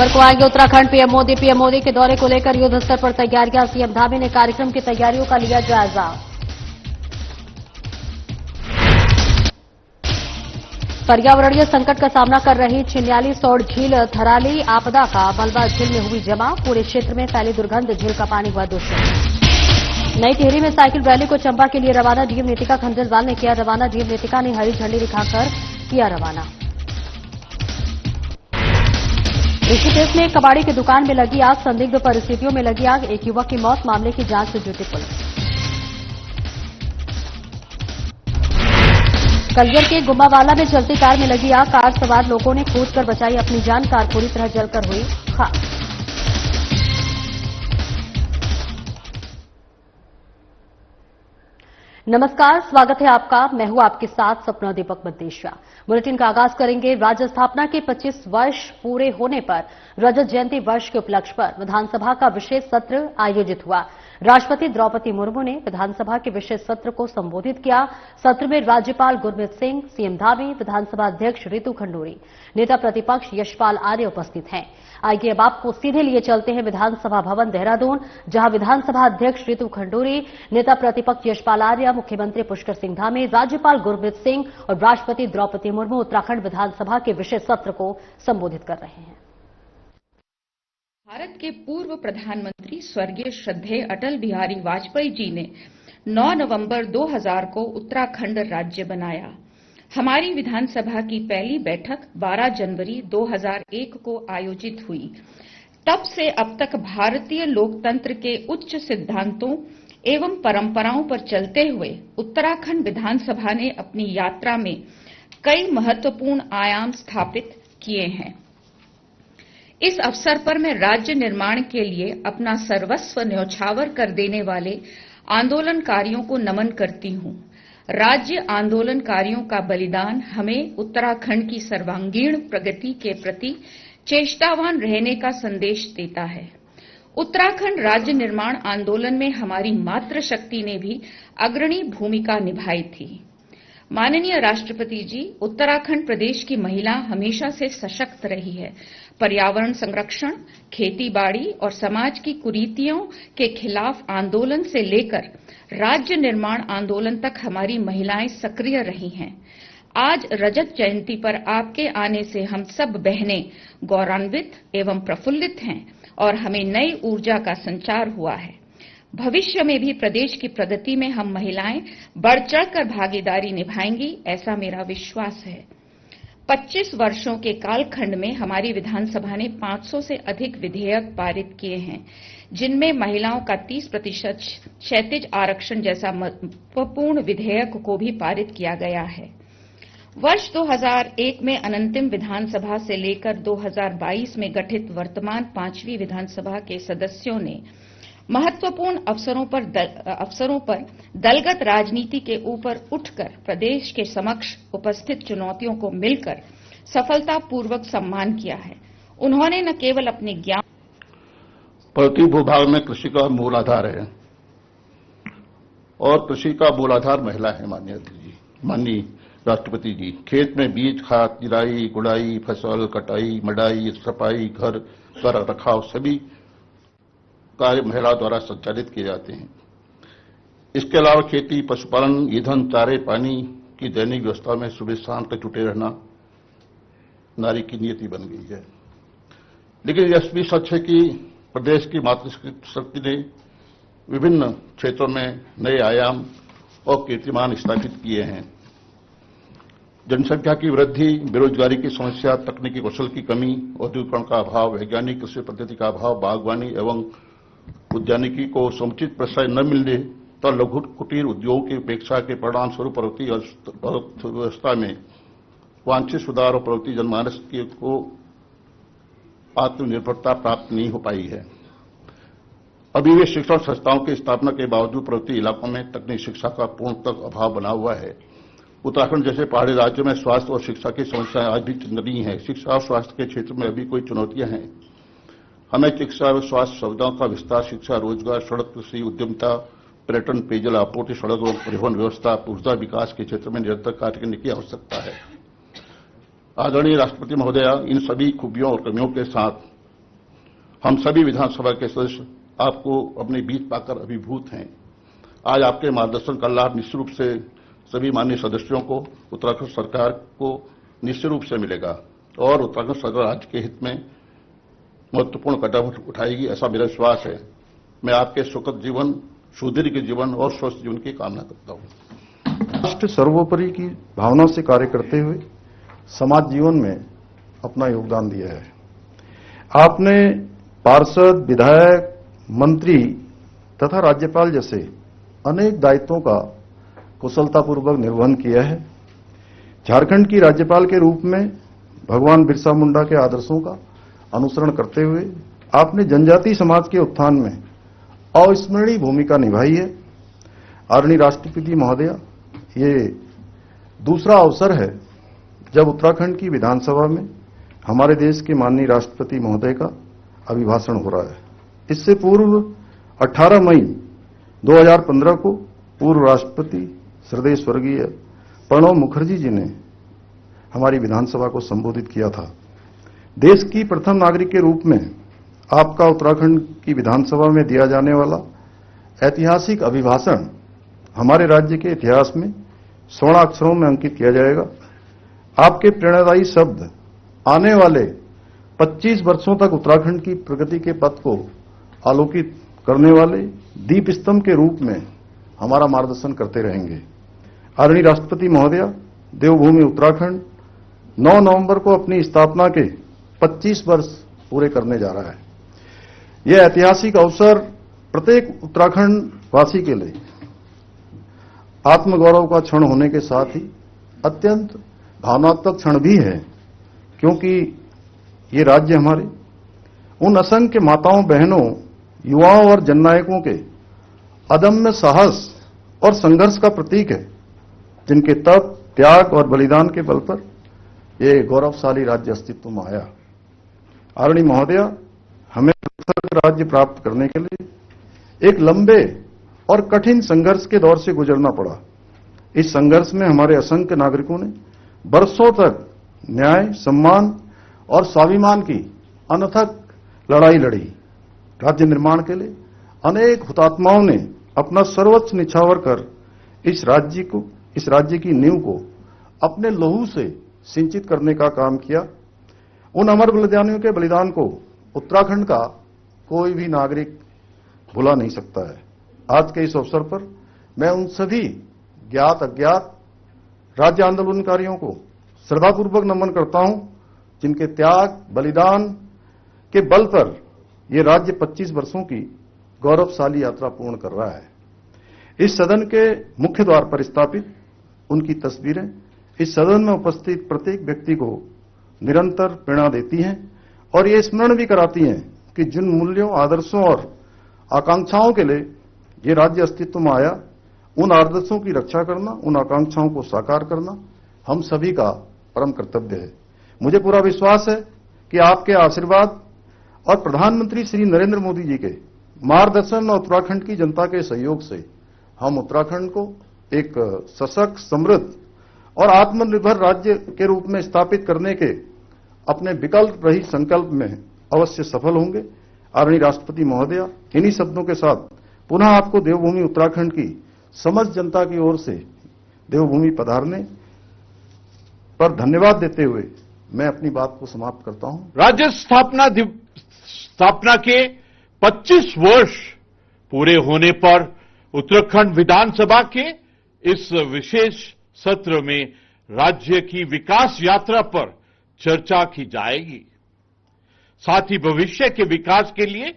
दिसंबर को आएंगे उत्तराखंड पीएम मोदी के दौरे को लेकर युद्ध स्तर पर तैयारियां। सीएम धामी ने कार्यक्रम की तैयारियों का लिया जायजा। पर्यावरणीय संकट का सामना कर रही छिन्याली सौड़ झील थराली आपदा का मलबा झील में हुई जमा। पूरे क्षेत्र में फैली दुर्गंध, झील का पानी हुआ दूषित। नई टिहरी में साइकिल रैली को चंबा के लिए रवाना। डीएम नीतिका खंडेलवाल ने किया रवाना। डीएम नीतिका ने हरी झंडी दिखाकर किया रवाना। ऋषिकेश में एक कबाड़ी की दुकान में लगी आग। संदिग्ध परिस्थितियों में लगी आग। एक युवक की मौत। मामले की जांच से जुटी पुलिस। कलियर के गुम्बावाला में चलती कार में लगी आग। कार सवार लोगों ने खोदकर बचाई अपनी जान। कार पूरी तरह जलकर हुई खाक। नमस्कार, स्वागत है आपका। मैं हूं आपके साथ सपना दीपक बद्देशिया। बुलेटिन का आगाज करेंगे। राज्य स्थापना के 25 वर्ष पूरे होने पर रजत जयंती वर्ष के उपलक्ष्य पर विधानसभा का विशेष सत्र आयोजित हुआ। राष्ट्रपति द्रौपदी मुर्मू ने विधानसभा के विशेष सत्र को संबोधित किया। सत्र में राज्यपाल गुरमीत सिंह, सीएम धामी, विधानसभा अध्यक्ष रितु खंडूरी, नेता प्रतिपक्ष यशपाल आर्य उपस्थित हैं। आइए अब आपको सीधे लिए चलते हैं विधानसभा भवन देहरादून, जहां विधानसभा अध्यक्ष रितु खंडूरी, नेता प्रतिपक्ष यशपाल आर्य, मुख्यमंत्री पुष्कर सिंह धामी, राज्यपाल गुरमीत सिंह और राष्ट्रपति द्रौपदी मुर्मू उत्तराखंड विधानसभा के विशेष सत्र को संबोधित कर रहे हैं। भारत के पूर्व प्रधानमंत्री स्वर्गीय श्रद्धेय अटल बिहारी वाजपेयी जी ने 9 नवंबर 2000 को उत्तराखंड राज्य बनाया। हमारी विधानसभा की पहली बैठक 12 जनवरी 2001 को आयोजित हुई। तब से अब तक भारतीय लोकतंत्र के उच्च सिद्धांतों एवं परंपराओं पर चलते हुए उत्तराखंड विधानसभा ने अपनी यात्रा में कई महत्वपूर्ण आयाम स्थापित किए हैं। इस अवसर पर मैं राज्य निर्माण के लिए अपना सर्वस्व न्यौछावर कर देने वाले आंदोलनकारियों को नमन करती हूं। राज्य आंदोलनकारियों का बलिदान हमें उत्तराखंड की सर्वांगीण प्रगति के प्रति चेष्टावान रहने का संदेश देता है। उत्तराखंड राज्य निर्माण आंदोलन में हमारी मातृशक्ति ने भी अग्रणी भूमिका निभाई थी। माननीय राष्ट्रपति जी, उत्तराखंड प्रदेश की महिला हमेशा से सशक्त रही है। पर्यावरण संरक्षण, खेती-बाड़ी और समाज की कुरीतियों के खिलाफ आंदोलन से लेकर राज्य निर्माण आंदोलन तक हमारी महिलाएं सक्रिय रही हैं। आज रजत जयंती पर आपके आने से हम सब बहनें गौरवान्वित एवं प्रफुल्लित हैं और हमें नई ऊर्जा का संचार हुआ है। भविष्य में भी प्रदेश की प्रगति में हम महिलाएं बढ़ चढ़कर भागीदारी निभाएंगी, ऐसा मेरा विश्वास है। 25 वर्षों के कालखंड में हमारी विधानसभा ने 500 से अधिक विधेयक पारित किए हैं, जिनमें महिलाओं का 30% क्षैतिज आरक्षण जैसा महत्वपूर्ण विधेयक को भी पारित किया गया है। वर्ष 2001 में अनंतिम विधानसभा से लेकर 2022 में गठित वर्तमान 5वीं विधानसभा के सदस्यों ने महत्वपूर्ण अवसरों पर दलगत राजनीति के ऊपर उठकर प्रदेश के समक्ष उपस्थित चुनौतियों को मिलकर सफलतापूर्वक सम्मान किया है। उन्होंने न केवल अपने ज्ञान प्रति भूभाग में कृषि का मूल आधार है और कृषि का मूल आधार महिला है। माननीय राष्ट्रपति जी, खेत में बीज, खाद, निराई, गुड़ाई, फसल कटाई, मड़ाई, सफाई, घर का रखरखाव सभी कार्य महिला द्वारा संचालित किए जाते हैं। इसके अलावा खेती, पशुपालन, ईंधन, चारे, पानी की दैनिक व्यवस्था में सुबह शाम तक जुटे रहना नारी की नियति बन गई है। लेकिन यह भी सच है कि प्रदेश की मातृशक्ति ने विभिन्न क्षेत्रों में नए आयाम और कीर्तिमान स्थापित किए हैं। जनसंख्या की वृद्धि, बेरोजगारी की समस्या, तकनीकी कौशल की कमी, औद्योगिकरण का अभाव, वैज्ञानिक कृषि पद्धति का अभाव, बागवानी एवं उद्यानिकी को समुचित प्रोत्साहन न मिलने तो लघु कुटीर उद्योगों की उपेक्षा के परिणाम स्वरूप प्रगति अर्थव्यवस्था में वांछित सुधार और प्रगति जनमानस को आत्मनिर्भरता प्राप्त नहीं हो पाई है। अभी वे शिक्षण संस्थाओं की स्थापना के बावजूद प्रगति इलाकों में तकनीकी शिक्षा का पूर्णतः अभाव बना हुआ है। उत्तराखंड जैसे पहाड़ी राज्यों में स्वास्थ्य और शिक्षा की समस्याएं आज भी चिंतनीय है। शिक्षा और स्वास्थ्य के क्षेत्र में अभी कोई चुनौतियां हैं। हमें चिकित्सा और स्वास्थ्य सुविधाओं का विस्तार, शिक्षा, रोजगार, सड़क, कृषि, उद्यमिता, पर्यटन, पेयजल आपूर्ति, सड़क और परिवहन व्यवस्था, ऊर्जा विकास के क्षेत्र में निरंतर कार्य करने की आवश्यकता है। आदरणीय राष्ट्रपति महोदया, इन सभी खूबियों और कमियों के साथ हम सभी विधानसभा के सदस्य आपको अपने बीच पाकर अभिभूत हैं। आज आपके मार्गदर्शन का लाभ निश्चित रूप से सभी माननीय सदस्यों को, उत्तराखंड सरकार को निश्चित रूप से मिलेगा और उत्तराखंड सरकार राज्य के हित में महत्वपूर्ण कदम उठाएगी, ऐसा मेरा विश्वास है। मैं आपके सुखद जीवन, सुदीर्घ जीवन और स्वस्थ जीवन की कामना करता हूं। राष्ट्र सर्वोपरि की भावना से कार्य करते हुए समाज जीवन में अपना योगदान दिया है। आपने पार्षद, विधायक, मंत्री तथा राज्यपाल जैसे अनेक दायित्वों का कुशलतापूर्वक निर्वहन किया है। झारखंड की राज्यपाल के रूप में भगवान बिरसा मुंडा के आदर्शों का अनुसरण करते हुए आपने जनजातीय समाज के उत्थान में अविस्मरणीय भूमिका निभाई है। आदरणीय राष्ट्रपति महोदया, ये दूसरा अवसर है जब उत्तराखंड की विधानसभा में हमारे देश के माननीय राष्ट्रपति महोदय का अभिभाषण हो रहा है। इससे पूर्व 18 मई 2015 को पूर्व राष्ट्रपति श्रद्धेय स्वर्गीय प्रणब मुखर्जी जी ने हमारी विधानसभा को संबोधित किया था। देश की प्रथम नागरिक के रूप में आपका उत्तराखंड की विधानसभा में दिया जाने वाला ऐतिहासिक अभिभाषण हमारे राज्य के इतिहास में स्वर्णाक्षरों में अंकित किया जाएगा। आपके प्रेरणादायी शब्द आने वाले 25 वर्षों तक उत्तराखंड की प्रगति के पथ को आलोकित करने वाले दीप स्तंभ के रूप में हमारा मार्गदर्शन करते रहेंगे। आदरणीय राष्ट्रपति महोदया, देवभूमि उत्तराखंड 9 नवंबर को अपनी स्थापना के 25 वर्ष पूरे करने जा रहा है। यह ऐतिहासिक अवसर प्रत्येक उत्तराखंड वासी के लिए आत्मगौरव का क्षण होने के साथ ही अत्यंत भावनात्मक क्षण भी है, क्योंकि ये राज्य हमारे उन असंख्य माताओं, बहनों, युवाओं और जननायकों के अदम्य साहस और संघर्ष का प्रतीक है, जिनके तप, त्याग और बलिदान के बल पर ये गौरवशाली राज्य अस्तित्व में आया। आदरणीय महोदया, हमें राज्य प्राप्त करने के लिए एक लंबे और कठिन संघर्ष के दौर से गुजरना पड़ा। इस संघर्ष में हमारे असंख्य नागरिकों ने वर्षों तक न्याय, सम्मान और स्वाभिमान की अनथक लड़ाई लड़ी। राज्य निर्माण के लिए अनेक हुतात्माओं ने अपना सर्वोच्च निछावर कर इस राज्य की नींव को अपने लहू से सिंचित करने का काम किया। उन अमर बलिदानियों के बलिदान को उत्तराखंड का कोई भी नागरिक भुला नहीं सकता है। आज के इस अवसर पर मैं उन सभी ज्ञात अज्ञात राज्य आंदोलनकारियों को श्रद्धापूर्वक नमन करता हूं, जिनके त्याग, बलिदान के बल पर यह राज्य 25 वर्षों की गौरवशाली यात्रा पूर्ण कर रहा है। इस सदन के मुख्य द्वार पर स्थापित उनकी तस्वीरें इस सदन में उपस्थित प्रत्येक व्यक्ति को निरंतर प्रेरणा देती हैं और ये स्मरण भी कराती हैं कि जिन मूल्यों, आदर्शों और आकांक्षाओं के लिए ये राज्य अस्तित्व में आया, उन आदर्शों की रक्षा करना, उन आकांक्षाओं को साकार करना हम सभी का परम कर्तव्य है। मुझे पूरा विश्वास है कि आपके आशीर्वाद और प्रधानमंत्री श्री नरेंद्र मोदी जी के मार्गदर्शन और उत्तराखंड की जनता के सहयोग से हम उत्तराखंड को एक सशक्त, समृद्ध और आत्मनिर्भर राज्य के रूप में स्थापित करने के अपने विकल्प रहित संकल्प में अवश्य सफल होंगे। आदरणीय राष्ट्रपति महोदया, इन्हीं शब्दों के साथ पुनः आपको देवभूमि उत्तराखंड की समस्त जनता की ओर से देवभूमि पधारने पर धन्यवाद देते हुए मैं अपनी बात को समाप्त करता हूं। राज्य स्थापना के 25 वर्ष पूरे होने पर उत्तराखंड विधानसभा के इस विशेष सत्र में राज्य की विकास यात्रा पर चर्चा की जाएगी। साथ ही भविष्य के विकास के लिए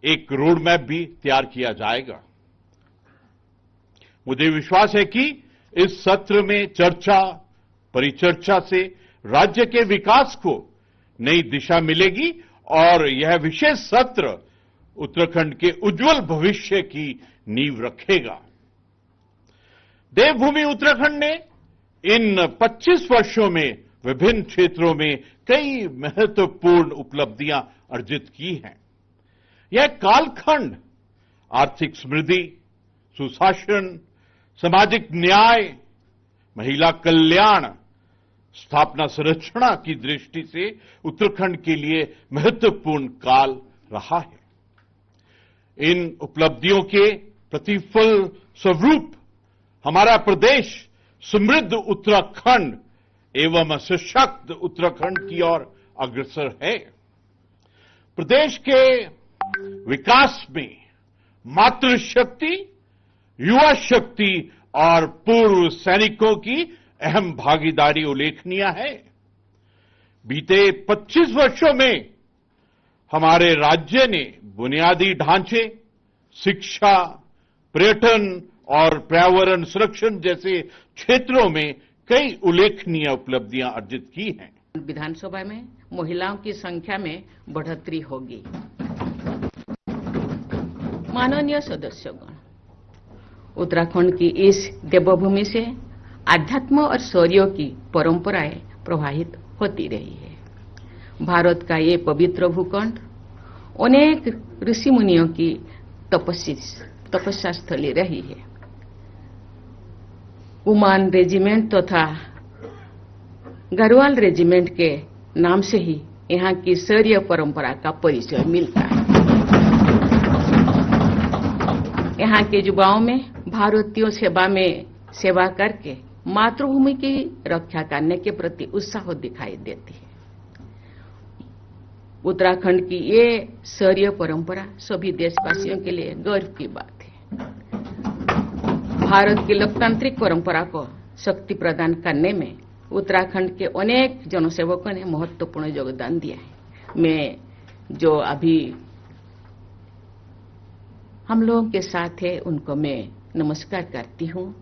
एक रोड मैप भी तैयार किया जाएगा। मुझे विश्वास है कि इस सत्र में चर्चा, परिचर्चा से राज्य के विकास को नई दिशा मिलेगी और यह विशेष सत्र उत्तराखंड के उज्जवल भविष्य की नींव रखेगा। देवभूमि उत्तराखंड ने इन 25 वर्षों में विभिन्न क्षेत्रों में कई महत्वपूर्ण उपलब्धियां अर्जित की हैं। यह कालखंड आर्थिक समृद्धि, सुशासन, सामाजिक न्याय, महिला कल्याण, स्थापना संरचना की दृष्टि से उत्तराखंड के लिए महत्वपूर्ण काल रहा है। इन उपलब्धियों के प्रतिफल स्वरूप हमारा प्रदेश समृद्ध उत्तराखंड एवं सशक्त उत्तराखंड की ओर अग्रसर है। प्रदेश के विकास में मातृशक्ति, युवा शक्ति और पूर्व सैनिकों की अहम भागीदारी उल्लेखनीय है। बीते 25 वर्षों में हमारे राज्य ने बुनियादी ढांचे, शिक्षा, पर्यटन और पर्यावरण संरक्षण जैसे क्षेत्रों में कई उल्लेखनीय उपलब्धियां अर्जित की हैं। विधानसभा में महिलाओं की संख्या में बढ़ोतरी होगी। माननीय सदस्यगण, उत्तराखंड की इस देवभूमि से आध्यात्म और शौर्य की परंपराएं प्रवाहित होती रही है। भारत का ये पवित्र भूखंड अनेक ऋषि मुनियों की तपस्या स्थली रही है। उमान रेजिमेंट तथा गढ़वाल रेजिमेंट के नाम से ही यहाँ की शौर्य परंपरा का परिचय मिलता है। यहाँ के युवाओं में भारतीयों सेवा करके मातृभूमि की रक्षा करने के प्रति उत्साह दिखाई देती है। उत्तराखंड की ये शौर्य परंपरा सभी देशवासियों के लिए गर्व की बात है। भारत की लोकतांत्रिक परंपरा को शक्ति प्रदान करने में उत्तराखंड के अनेक जनसेवकों ने महत्वपूर्ण योगदान दिया है। मैं जो अभी हम लोगों के साथ है उनको मैं नमस्कार करती हूँ,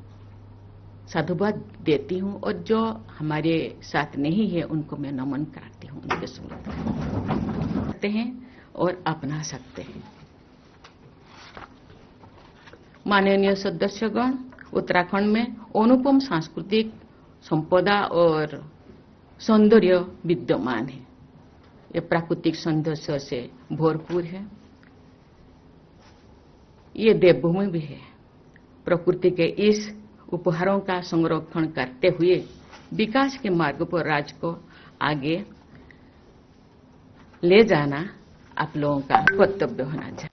साधुवाद देती हूँ, और जो हमारे साथ नहीं है उनको मैं नमन करती हूँ। उनके सकते हैं और अपना सकते हैं। माननीय सदस्यगण, उत्तराखंड में अनुपम सांस्कृतिक संपदा और सौंदर्य विद्यमान है। ये प्राकृतिक सौंदर्य से भरपूर है। ये देवभूमि भी है। प्रकृति के इस उपहारों का संरक्षण करते हुए विकास के मार्ग पर राज्य को आगे ले जाना आप लोगों का कर्तव्य होना चाहिए।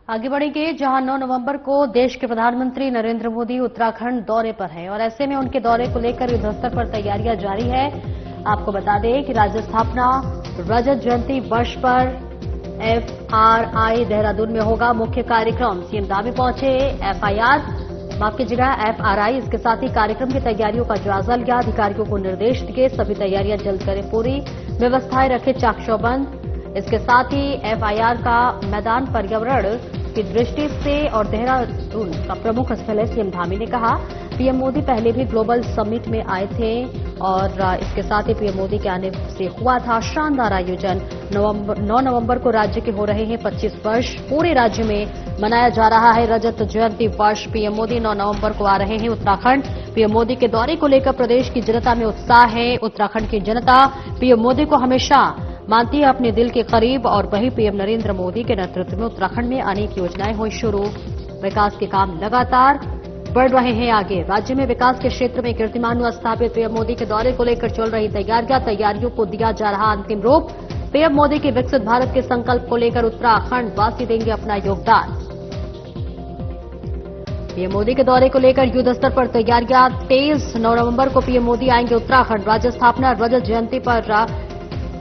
आगे बढ़ेंगे, जहां 9 नवंबर को देश के प्रधानमंत्री नरेंद्र मोदी उत्तराखंड दौरे पर हैं और ऐसे में उनके दौरे को लेकर युद्धस्तर पर तैयारियां जारी है। आपको बता दें कि राज्य स्थापना रजत जयंती वर्ष पर FRI देहरादून में होगा मुख्य कार्यक्रम। सीएम दामी पहुंचे, FRI, इसके साथ ही कार्यक्रम की तैयारियों का जायजा लिया। अधिकारियों को निर्देश दिए, सभी तैयारियां जल्द करें पूरी, व्यवस्थाएं रखें चाकचौबंद। इसके साथ ही FIR का मैदान पर्यावरण की दृष्टि से और देहरादून का प्रमुख स्थल है। सीएम धामी ने कहा, पीएम मोदी पहले भी ग्लोबल समिट में आए थे और इसके साथ ही पीएम मोदी के आने से हुआ था शानदार आयोजन। 9 नवंबर को राज्य के हो रहे हैं 25 वर्ष। पूरे राज्य में मनाया जा रहा है रजत जयंती वर्ष। पीएम मोदी 9 नवंबर को आ रहे हैं उत्तराखंड। पीएम मोदी के दौरे को लेकर प्रदेश की जनता में उत्साह है। उत्तराखंड की जनता पीएम मोदी को हमेशा मानती है अपने दिल के करीब और वही पीएम नरेंद्र मोदी के नेतृत्व में उत्तराखंड में अनेक योजनाएं हुई शुरू। विकास के काम लगातार बढ़ रहे हैं आगे। राज्य में विकास के क्षेत्र में कीर्तिमान स्थापित। पीएम मोदी के दौरे को लेकर चल रही तैयारियों को दिया जा रहा अंतिम रूप। पीएम मोदी के विकसित भारत के संकल्प को लेकर उत्तराखंड वासी देंगे अपना योगदान। पीएम मोदी के दौरे को लेकर युद्ध स्तर पर तैयारियां तेज। 9 नवंबर को पीएम मोदी आएंगे उत्तराखंड। राज्य स्थापना रजत जयंती पर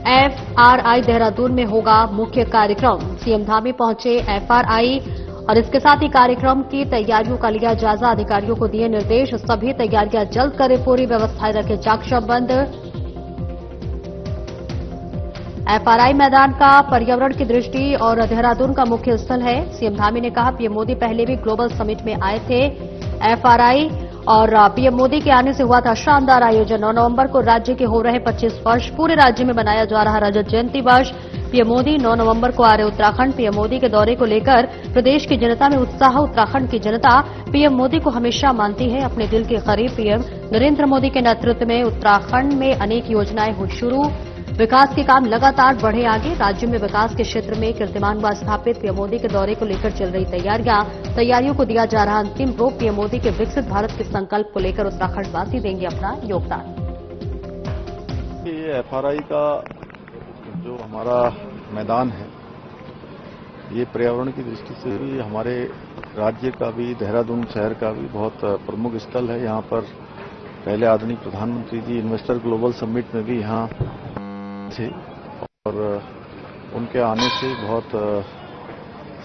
FRI देहरादून में होगा मुख्य कार्यक्रम। सीएम धामी पहुंचे FRI और इसके साथ ही कार्यक्रम की तैयारियों का लिया जायजा। अधिकारियों को दिए निर्देश, सभी तैयारियां जल्द करें पूरी, व्यवस्थाएं रखें चाकचौबंद। FRI मैदान का पर्यावरण की दृष्टि और देहरादून का मुख्य स्थल है। सीएम धामी ने कहा, पीएम मोदी पहले भी ग्लोबल समिट में आए थे। FRI और पीएम मोदी के आने से हुआ था शानदार आयोजन। 9 नवंबर को राज्य के हो रहे 25 वर्ष। पूरे राज्य में मनाया जा रहा रजत जयंती वर्ष। पीएम मोदी 9 नवंबर को आ रहे उत्तराखंड। पीएम मोदी के दौरे को लेकर प्रदेश की जनता में उत्साह। उत्तराखंड की जनता पीएम मोदी को हमेशा मानती है अपने दिल के करीब। पीएम नरेंद्र मोदी के नेतृत्व में उत्तराखंड में अनेक योजनाएं हुई शुरू। विकास के काम लगातार बढ़े आगे। राज्य में विकास के क्षेत्र में कीर्तिमान हुआ स्थापित। पीएम मोदी के दौरे को लेकर चल रही तैयारियों को दिया जा रहा अंतिम रूप। पीएम मोदी के विकसित भारत के संकल्प को लेकर उत्तराखंड वासी देंगे अपना योगदान। ये FRI का जो हमारा मैदान है, ये पर्यावरण की दृष्टि से भी हमारे राज्य का भी, देहरादून शहर का भी बहुत प्रमुख स्थल है। यहाँ पर पहले आदरणीय प्रधानमंत्री जी इन्वेस्टर ग्लोबल समिट में भी यहाँ थे और उनके आने से बहुत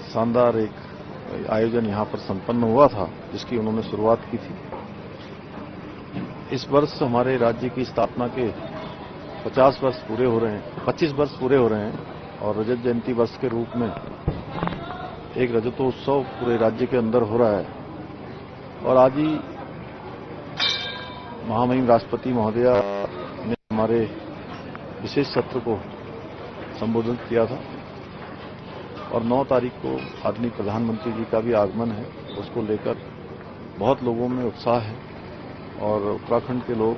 शानदार एक आयोजन यहाँ पर संपन्न हुआ था, जिसकी उन्होंने शुरुआत की थी। इस वर्ष हमारे राज्य की स्थापना के 25 वर्ष पूरे हो रहे हैं और रजत जयंती वर्ष के रूप में एक रजतोत्सव पूरे राज्य के अंदर हो रहा है। और आज ही महामहिम राष्ट्रपति महोदया ने हमारे विशेष सत्र को संबोधित किया था और 9 तारीख को आदरणीय प्रधानमंत्री जी का भी आगमन है। उसको लेकर बहुत लोगों में उत्साह है और उत्तराखंड के लोग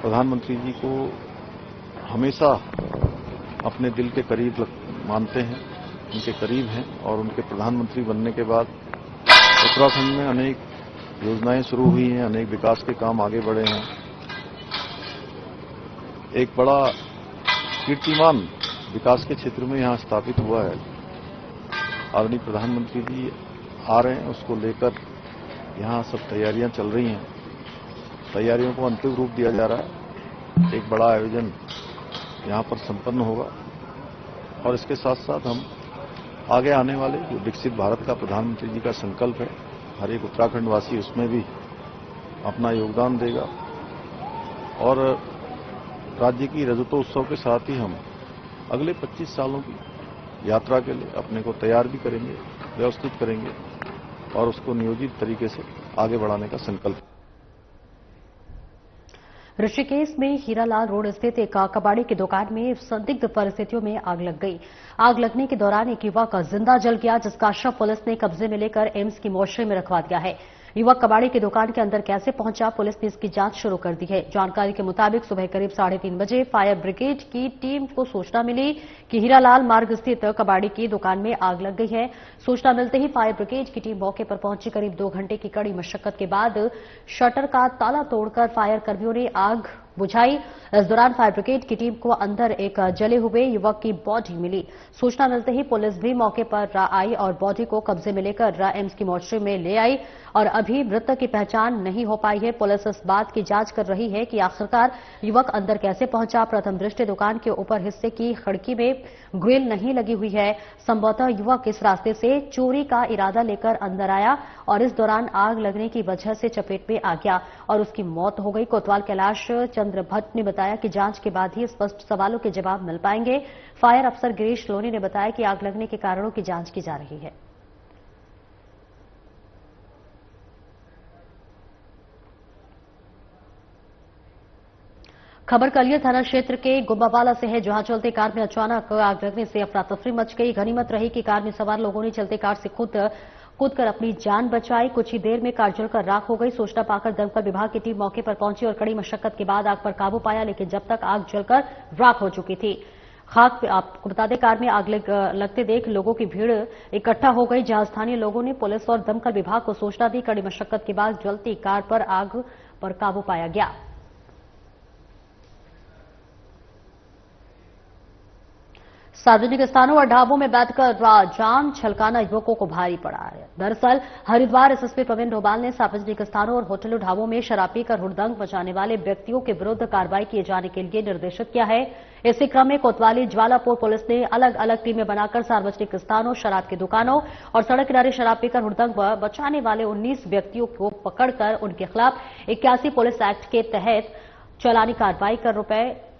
प्रधानमंत्री जी को हमेशा अपने दिल के करीब मानते हैं, उनके करीब हैं और उनके प्रधानमंत्री बनने के बाद उत्तराखंड में अनेक योजनाएं शुरू हुई हैं, अनेक विकास के काम आगे बढ़े हैं। एक बड़ा कीर्तिमान विकास के क्षेत्र में यहां स्थापित हुआ है। आदरणीय प्रधानमंत्री जी आ रहे हैं, उसको लेकर यहां सब तैयारियां चल रही हैं। तैयारियों को अंतिम रूप दिया जा रहा है। एक बड़ा आयोजन यहां पर संपन्न होगा और इसके साथ साथ हम आगे आने वाले जो विकसित भारत का प्रधानमंत्री जी का संकल्प है, हर एक उत्तराखंड वासी उसमें भी अपना योगदान देगा और राज्य की रजतोत्सव के साथ ही हम अगले 25 सालों की यात्रा के लिए अपने को तैयार भी करेंगे, व्यवस्थित करेंगे और उसको नियोजित तरीके से आगे बढ़ाने का संकल्प। ऋषिकेश में हीरालाल रोड स्थित एक कबाड़ी की दुकान में संदिग्ध परिस्थितियों में आग लग गई। आग लगने के दौरान एक युवक जिंदा जल गया, जिसका शव पुलिस ने कब्जे में लेकर एम्स की मोर्चरी में रखवा दिया है। युवक कबाड़ी की दुकान के अंदर कैसे पहुंचा, पुलिस ने इसकी जांच शुरू कर दी है। जानकारी के मुताबिक सुबह करीब 3:30 बजे फायर ब्रिगेड की टीम को सूचना मिली कि हीरालाल मार्ग स्थित कबाड़ी की दुकान में आग लग गई है। सूचना मिलते ही फायर ब्रिगेड की टीम मौके पर पहुंची। करीब 2 घंटे की कड़ी मशक्कत के बाद शटर का ताला तोड़कर फायर कर्मियों ने आग बुझाई। इस दौरान फायर ब्रिगेड की टीम को अंदर एक जले हुए युवक की बॉडी मिली। सूचना मिलते ही पुलिस भी मौके पर आई और बॉडी को कब्जे में लेकर एम्स की मोर्चरी में ले आई और अभी मृतक की पहचान नहीं हो पाई है। पुलिस इस बात की जांच कर रही है कि आखिरकार युवक अंदर कैसे पहुंचा। प्रथम दृष्टया दुकान के ऊपर हिस्से की खिड़की में ग्रिल नहीं लगी हुई है। संभवतः युवक इस रास्ते से चोरी का इरादा लेकर अंदर आया और इस दौरान आग लगने की वजह से चपेट में आ गया और उसकी मौत हो गई। कोतवाल कैलाश चंद्र भट्ट ने बताया कि जांच के बाद ही स्पष्ट सवालों के जवाब मिल पाएंगे। फायर अफसर गिरीश लोनी ने बताया कि आग लगने के कारणों की जांच की जा रही है। खबर कलियर थाना क्षेत्र के गुम्बावाला से है, जहां चलते कार में अचानक आग लगने से अफरा तफरी मच गई। गनीमत रही कि कार में सवार लोगों ने चलते कार से कूदकर अपनी जान बचाई। कुछ ही देर में कार जलकर राख हो गई। सूचना पाकर दमकल विभाग की टीम मौके पर पहुंची और कड़ी मशक्कत के बाद आग पर काबू पाया, लेकिन जब तक आग जलकर राख हो चुकी थी। खाक आपको बता दें, कार में आग लगते देख लोगों की भीड़ इकट्ठा हो गई, जहां स्थानीय लोगों ने पुलिस और दमकल विभाग को सूचना दी। कड़ी मशक्कत के बाद जलती कार पर आग पर काबू पाया गया। सार्वजनिक स्थानों और ढाबों में बैठकर जाम छलकाना युवकों को भारी पड़ा है। दरअसल हरिद्वार एसएसपी प्रवीण डोभाल ने सार्वजनिक स्थानों और होटलों ढाबों में शराब पीकर हुड़दंग मचाने वाले व्यक्तियों के विरुद्ध कार्रवाई किए जाने के लिए निर्देशित किया है। इसी क्रम में कोतवाली ज्वालापुर पुलिस ने अलग अलग टीमें बनाकर सार्वजनिक स्थानों, शराब की दुकानों और सड़क किनारे शराब पीकर हुड़दंग मचाने वाले 19 व्यक्तियों को पकड़कर उनके खिलाफ 81 पुलिस एक्ट के तहत चालानी कार्रवाई कर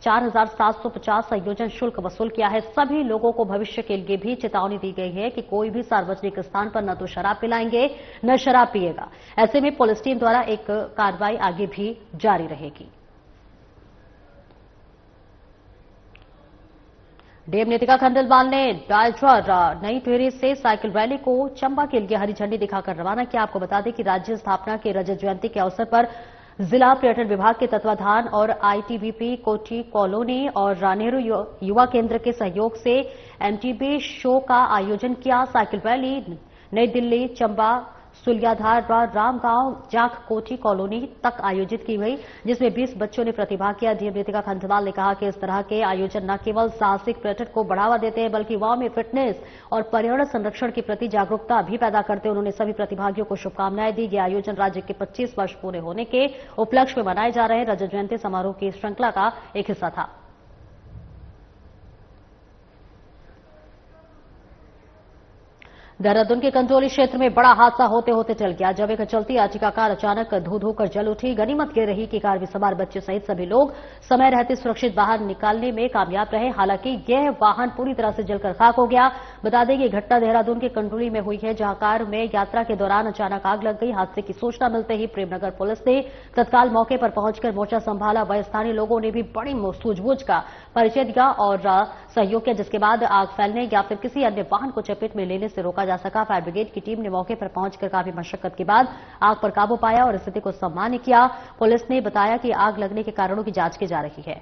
₹4,750 संयोजन शुल्क वसूल किया है। सभी लोगों को भविष्य के लिए भी चेतावनी दी गई है कि कोई भी सार्वजनिक स्थान पर न तो शराब पिलाएंगे न शराब पिएगा। ऐसे में पुलिस टीम द्वारा एक कार्रवाई आगे भी जारी रहेगी। डीएम नीतिका खंडेलवाल ने डायड्रा नई टिहरी से साइकिल रैली को चंबा के लिए हरी झंडी दिखाकर रवाना किया। आपको बता दें कि राज्य स्थापना के रजत जयंती के अवसर पर जिला पर्यटन विभाग के तत्वाधान और आईटीबीपी कोठी कॉलोनी और नेहरू युवा केंद्र के सहयोग से एमटीबी शो का आयोजन किया। साइकिल रैली नई दिल्ली, चंबा, सुलियाधार रामगांव जाख कोठी कॉलोनी तक आयोजित की गई, जिसमें 20 बच्चों ने प्रतिभाग किया। डीएम रितिका खंडेलवाल ने कहा कि इस तरह के आयोजन न केवल साहसिक पर्यटन को बढ़ावा देते हैं, बल्कि युवाओं में फिटनेस और पर्यावरण संरक्षण के प्रति जागरूकता भी पैदा करते हैं। उन्होंने सभी प्रतिभागियों को शुभकामनाएं दी। यह आयोजन राज्य के 25 वर्ष पूरे होने के उपलक्ष्य में मनाए जा रहे रजत जयंती समारोह की श्रृंखला का एक हिस्सा था। देहरादून के कंटोली क्षेत्र में बड़ा हादसा होते होते टल गया, जब एक चलती आर्टिका कार अचानक धो धोकर जल उठी। गनीमत ये रही कि कार में सवार बच्चे सहित सभी लोग समय रहते सुरक्षित बाहर निकालने में कामयाब रहे। हालांकि यह वाहन पूरी तरह से जलकर खाक हो गया। बता दें कि घटना देहरादून के कंटोली में हुई है, जहां कार में यात्रा के दौरान अचानक आग लग गई। हादसे की सूचना मिलते ही प्रेमनगर पुलिस ने तत्काल मौके पर पहुंचकर मोर्चा संभाला। वह स्थानीय लोगों ने भी बड़ी सूझबूझ का परिचय दिया और सहयोग किया, जिसके बाद आग फैलने या फिर किसी अन्य वाहन को चपेट में लेने से रोका जा सका। फायर ब्रिगेड की टीम ने मौके पर पहुंचकर काफी मशक्कत के बाद आग पर काबू पाया और स्थिति को सामान्य किया। पुलिस ने बताया कि आग लगने के कारणों की जांच की जा रही है।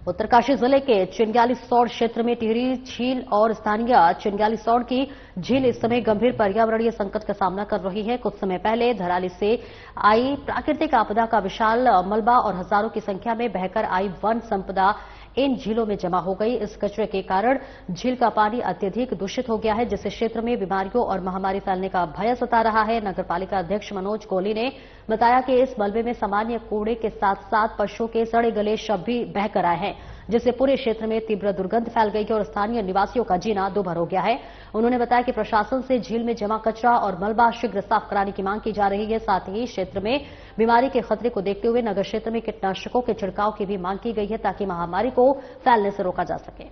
उत्तरकाशी जिले के चिंगाली सौड़ क्षेत्र में टिहरी झील और स्थानीय चिंगाली सौड़ की झील इस समय गंभीर पर्यावरणीय संकट का सामना कर रही है। कुछ समय पहले धराली से आई प्राकृतिक आपदा का विशाल मलबा और हजारों की संख्या में बहकर आई वन संपदा इन झीलों में जमा हो गई। इस कचरे के कारण झील का पानी अत्यधिक दूषित हो गया है, जिससे क्षेत्र में बीमारियों और महामारी फैलने का भय सता रहा है। नगरपालिका अध्यक्ष मनोज कोहली ने बताया कि इस मलबे में सामान्य कूड़े के साथ साथ पशुओं के सड़े गले शव भी बहकर आए हैं, जिससे पूरे क्षेत्र में तीव्र दुर्गंध फैल गई है और स्थानीय निवासियों का जीना दुभर हो गया है। उन्होंने बताया कि प्रशासन से झील में जमा कचरा और मलबा शीघ्र साफ कराने की मांग की जा रही है। साथ ही क्षेत्र में बीमारी के खतरे को देखते हुए नगर क्षेत्र में कीटनाशकों के छिड़काव की भी मांग की गई है, ताकि महामारी को फैलने से रोका जा सके।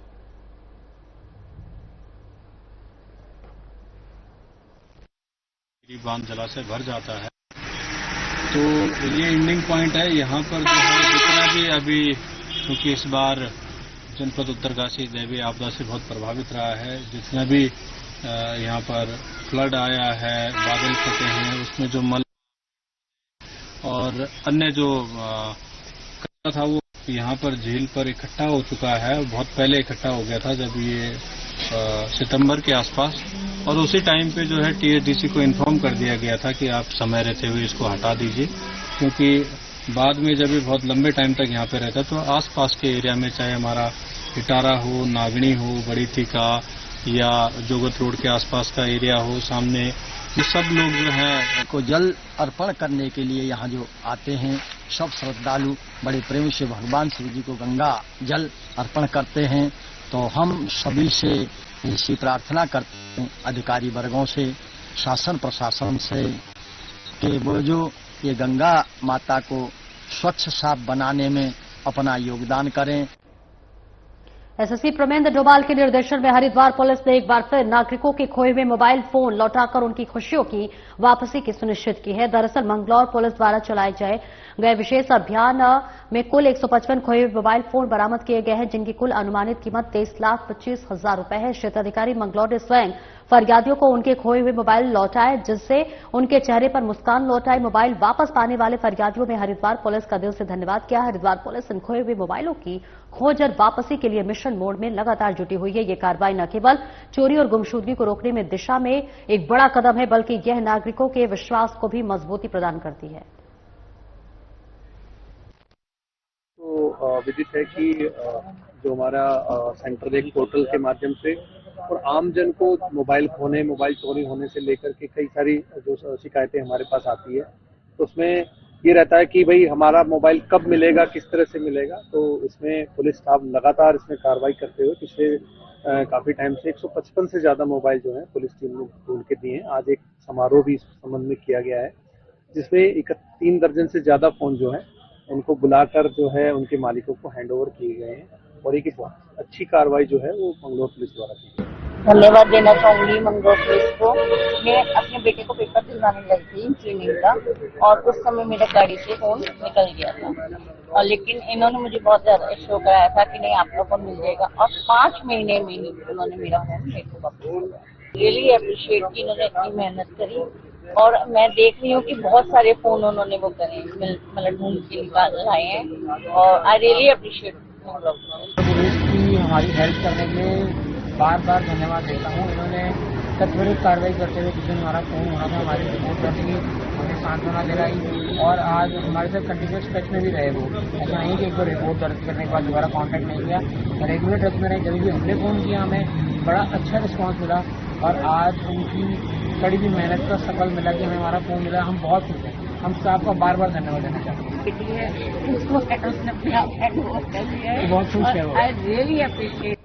बांध जलाशय भर जाता है, तो ये एंडिंग पॉइंट है। यहाँ पर जो है जितना भी अभी, क्योंकि इस बार जनपद उत्तरकाशी दैवीय आपदा से बहुत प्रभावित रहा है, जितना भी यहाँ पर फ्लड आया है, बादल फटे हैं, उसमें जो मल और अन्य जो कचरा था वो यहाँ पर झील पर इकट्ठा हो चुका है। बहुत पहले इकट्ठा हो गया था, जब ये सितंबर के आसपास, और उसी टाइम पे जो है टीएचडीसी को इन्फॉर्म कर दिया गया था कि आप समय रहते हुए इसको हटा दीजिए, क्योंकि बाद में जब ये बहुत लंबे टाइम तक यहाँ पे रहता तो आसपास के एरिया में, चाहे हमारा इटारा हो, नागनी हो, बड़ी थीका या जोगत रोड के आसपास का एरिया हो, सामने, ये सब लोग जो है को जल अर्पण करने के लिए यहाँ जो आते हैं, सब श्रद्धालु बड़े प्रेम से भगवान शिव जी को गंगा जल अर्पण करते हैं। तो हम सभी से ऐसी प्रार्थना करते हैं, अधिकारी वर्गों से, शासन प्रशासन से, कि वो जो ये गंगा माता को स्वच्छ साफ बनाने में अपना योगदान करें। एसएसपी प्रमेंद्र डोभाल के निर्देशन में हरिद्वार पुलिस ने एक बार फिर नागरिकों के खोए हुए मोबाइल फोन लौटाकर उनकी खुशियों की वापसी की सुनिश्चित की है। दरअसल मंगलौर पुलिस द्वारा चलाए गए विशेष अभियान में कुल 155 खोए हुए मोबाइल फोन बरामद किए गए हैं, जिनकी कुल अनुमानित कीमत 23,25,000 रुपए है। क्षेत्राधिकारी मंगलौर ने स्वयं फरियादियों को उनके खोए हुए मोबाइल लौटाए, जिससे उनके चेहरे पर मुस्कान लौट आई। मोबाइल वापस पाने वाले फरियादियों में हरिद्वार पुलिस का दिल से धन्यवाद किया। हरिद्वार पुलिस इन खोए हुए मोबाइलों की खोज और वापसी के लिए मिशन मोड में लगातार जुटी हुई है। ये कार्रवाई न केवल चोरी और गुमशुदगी को रोकने में दिशा में एक बड़ा कदम है, बल्कि यह नागरिकों के विश्वास को भी मजबूती प्रदान करती है। तो विदित है कि जो हमारा सेंटर एक पोर्टल के माध्यम से और आम जन को मोबाइल खोने, मोबाइल चोरी होने से लेकर के कई सारी जो शिकायतें हमारे पास आती है, तो उसमें ये रहता है कि भाई हमारा मोबाइल कब मिलेगा, किस तरह से मिलेगा। तो इसमें पुलिस स्टाफ लगातार इसमें कार्रवाई करते हुए पिछले काफी टाइम से 155 से ज्यादा मोबाइल जो है पुलिस टीम ने ढूंढ के दिए हैं। आज एक समारोह भी इस संबंध में किया गया है, जिसमें 3 दर्जन से ज्यादा फोन जो है उनको बुलाकर जो है उनके मालिकों को हैंडओवर किए गए हैं, और एक बहुत अच्छी कार्रवाई जो है वो मंगलौर पुलिस द्वारा की गई। धन्यवाद देना चाहूंगी मंगलौर पुलिस को। मैं अपने बेटे को पेपर दिलवाने गई थी इंजीनियरिंग का, और उस समय मेरा गाड़ी से फोन निकल गया था, और लेकिन इन्होंने मुझे बहुत ज्यादा शो कराया था कि नहीं आप लोगों को मिल जाएगा, और 5 महीने में ही उन्होंने मेरा फोन मेरे को वापस दिया। रियली अप्रिशिएट की इन्होंने इतनी मेहनत करी, और मैं देख रही हूँ कि बहुत सारे फोन उन्होंने वो करे, मतलब ढूंढ के निकाल लाए हैं, और आई रियली अप्रिशिएट पुलिस की हमारी हेल्प करने के लिए बार बार धन्यवाद देता हूँ। इन्होंने त्वरित कार्रवाई करते हुए जिस दिन हमारा फोन होना था हमारी रिपोर्ट करने की हमें सांत्वना दिलाई और आज हमारे साथ कंटिन्यूस टच में भी रहे। वो ऐसा नहीं कि एक बार रिपोर्ट दर्ज करने के बाद दोबारा कॉन्टैक्ट नहीं किया, रेगुलर टच में रहे। जब भी हमने फोन किया हमें बड़ा अच्छा रिस्पॉन्स मिला और आज उनकी कड़ी भी मेहनत का सफल मिला कि हमें हमारा फोन मिला। हम बहुत खुश हैं। हम साहब का बार बार धन्यवाद देना चाहते हैं। बहुत खुश है वो। I really appreciate.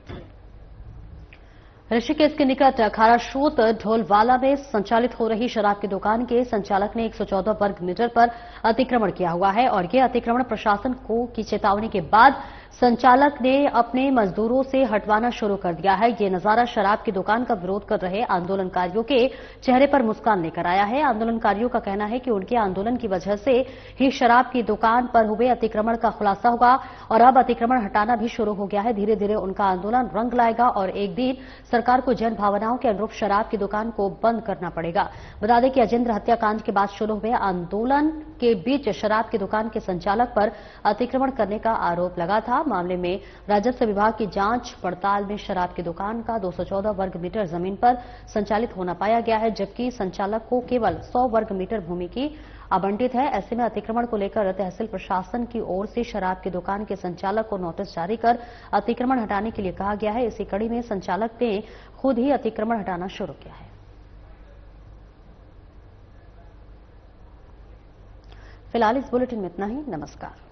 ऋषिकेश के निकट खाराशोत ढोलवाला में संचालित हो रही शराब की दुकान के संचालक ने 114 वर्ग मीटर पर अतिक्रमण किया हुआ है और ये अतिक्रमण प्रशासन की चेतावनी के बाद संचालक ने अपने मजदूरों से हटवाना शुरू कर दिया है। ये नजारा शराब की दुकान का विरोध कर रहे आंदोलनकारियों के चेहरे पर मुस्कान लेकर आया है। आंदोलनकारियों का कहना है कि उनके आंदोलन की वजह से ही शराब की दुकान पर हुए अतिक्रमण का खुलासा होगा और अब अतिक्रमण हटाना भी शुरू हो गया है। धीरे धीरे उनका आंदोलन रंग लाएगा और एक दिन सरकार को जन भावनाओं के अनुरूप शराब की दुकान को बंद करना पड़ेगा। बता दें कि अजेंद्र हत्याकांड के बाद शुरू हुए आंदोलन के बीच शराब की दुकान के संचालक पर अतिक्रमण करने का आरोप लगा था। मामले में राजस्व विभाग की जांच पड़ताल में शराब की दुकान का 214 वर्ग मीटर जमीन पर संचालित होना पाया गया है, जबकि संचालक को केवल 100 वर्ग मीटर भूमि की आवंटित है। ऐसे में अतिक्रमण को लेकर तहसील प्रशासन की ओर से शराब की दुकान के संचालक को नोटिस जारी कर अतिक्रमण हटाने के लिए कहा गया है। इसी कड़ी में संचालक ने खुद ही अतिक्रमण हटाना शुरू किया है। फिलहाल इस बुलेटिन में इतना ही। नमस्कार।